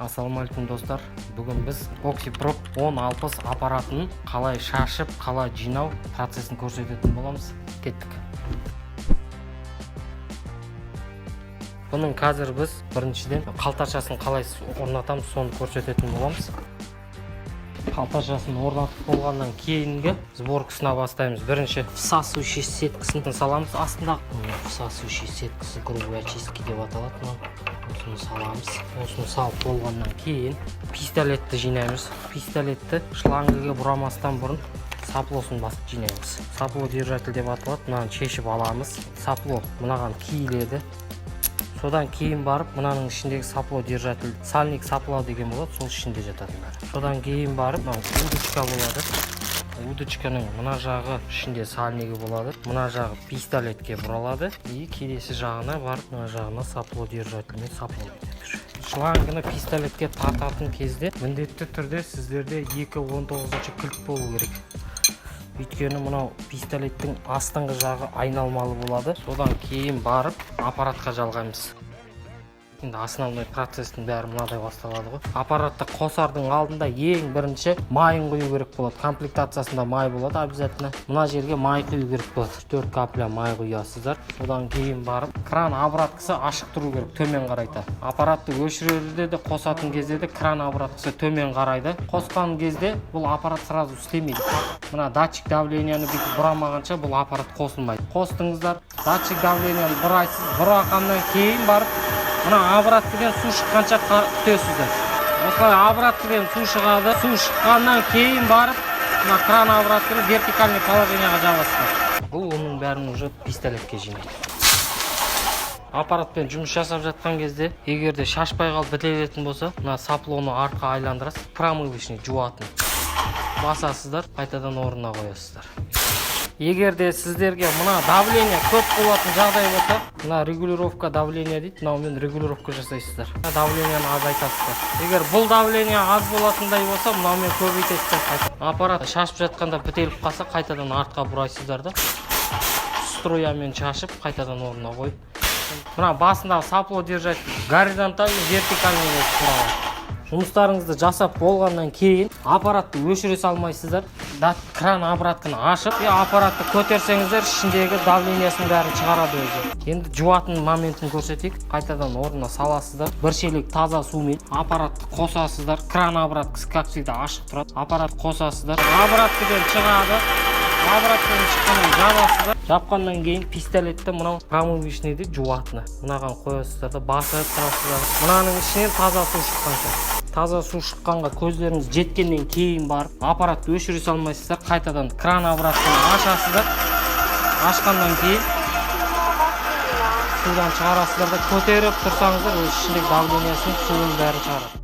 Ассалаумалейкум достар. Бүгін біз OxyProp 1060 аппаратын қалай шашып, қалай жинау процесін көрсететін боламыз. Кеттік. Бұның қазір біз біріншіден қалташасын қалай орнатамыз, соны көрсететін боламыз. Қалташасын орнатып болғаннан кейінгі сборкасына бастаймыз. Бірінші всасывающий сеткасын саламыз. Астында всасывающий сеткасы грубой очистки деп аталады. Осыны саламыз. Осыны салып болғаннан кейін пистолетті жинаймыз. Пистолетті шлангыға бұрамастан бұрын саплосын басып жинаймыз. Сапло держатель деп аталады. Мынаны шешіп аламыз. Сапло мынаған киіледі. Содан кейін барып, мынаның ішіндегі сапло держатель, сальник сапло деген болады, сол ішінде жатады. Содан кейін барып, удочка болады. Удочканың мына жағы ішінде сальнигі болады. Мына жағы пистолетке бұралады. И келесі жағына барып, мына жағына сапло держательмен сапло етеді. Шлангыны пистолетке тартатын кезде міндетті түрде сіздерде 2.19 кілт болу керек. Өйткені мынау пистолеттің астыңғы жағы айналмалы болады. Содан кейін барып аппаратқа жалғаймыз. Енді основной процестің бәрі мынадай басталады ғой. Аппаратты қосардың алдында ең бірінші майын құю керек болады. Комплектациясында май болады обязательно. Мына жерге май құю керек болады. 4 капля май құясыздар. Содан кейін барып кран обраткасы ашық тұру керек, төмен қарайда. Аппаратты өшірерде де, қосатын кезде де кран обраткасы төмен қарайды. Қосқан кезде бұл аппарат сразу істемейді. Мына датчик давленияны бүйтіп бұрамағанша бұл аппарат қосылмайды. Қостыңыздар, датчик давленияны бұрайсыз, бұрағаннан кейін барып мына обраткіден су шыққанша күтесіздер. Осылай обраткіден су шығады. Су шыққаннан кейін барып мына кран обраткіні вертикальный положенияға жабасыздар. Бұл оның бәрін уже пистолетке жинайды. Аппаратпен жұмыс жасап жатқан кезде, егерде шашпай қалып бітелетін болса, мына саплоны артқа айландырасыз, промывочный жуатын. Басасыздар, қайтадан орнына қоясыздар. Егерде сіздерге мына давление көп болатын жағдай болса, мына регулировка давления дейді, мынаумен регулировка жасайсыздар. Давленияны азайтасыздар. Егер бұл давление аз болатындай болса, мынаумен көбейтесіздер. Аппарат шашып жатқанда бітеліп қалса, қайтадан артқа бұрайсыздар да. Струямен шашып, қайтадан орнына қойып. Мына басындағы сапло держатель горизонтальный, вертикальный болып тұрады. Жұмыстарыңызды жасап болғаннан кейін аппаратты өшіре салмайсыздар. Кран обратканы ашып, аппаратты көтерсеңіздер, ішіндегі давлениясын бәрін шығарады өзі. Енді жуатын моментін көрсетейік. Қайтадан орнына саласыздар. Бір шелек таза сумен аппаратты қосасыздар. Кран обраткасы как всегда ашық тұрады. Аппарат қосасыздар. Обраткіден шығады. Обраткіден шыққанын жабасыздар. Жапқаннан кейін пистолетті мынау промывочныйды жуатыны. Мынаған қоясыздар да басып тұрасыздар. Мынаның ішінен таза су шыққанша. Таза су шыққанға көздеріңіз жеткеннен кейін барып, аппаратты өшіре салмайсыздар, қайтадан кран обратканы ашасыздар. Ашқаннан кейін судан шығарасыздар да көтеріп тұрсаңыздар, өз ішіндегі давлениясын суын бәрі шығарады.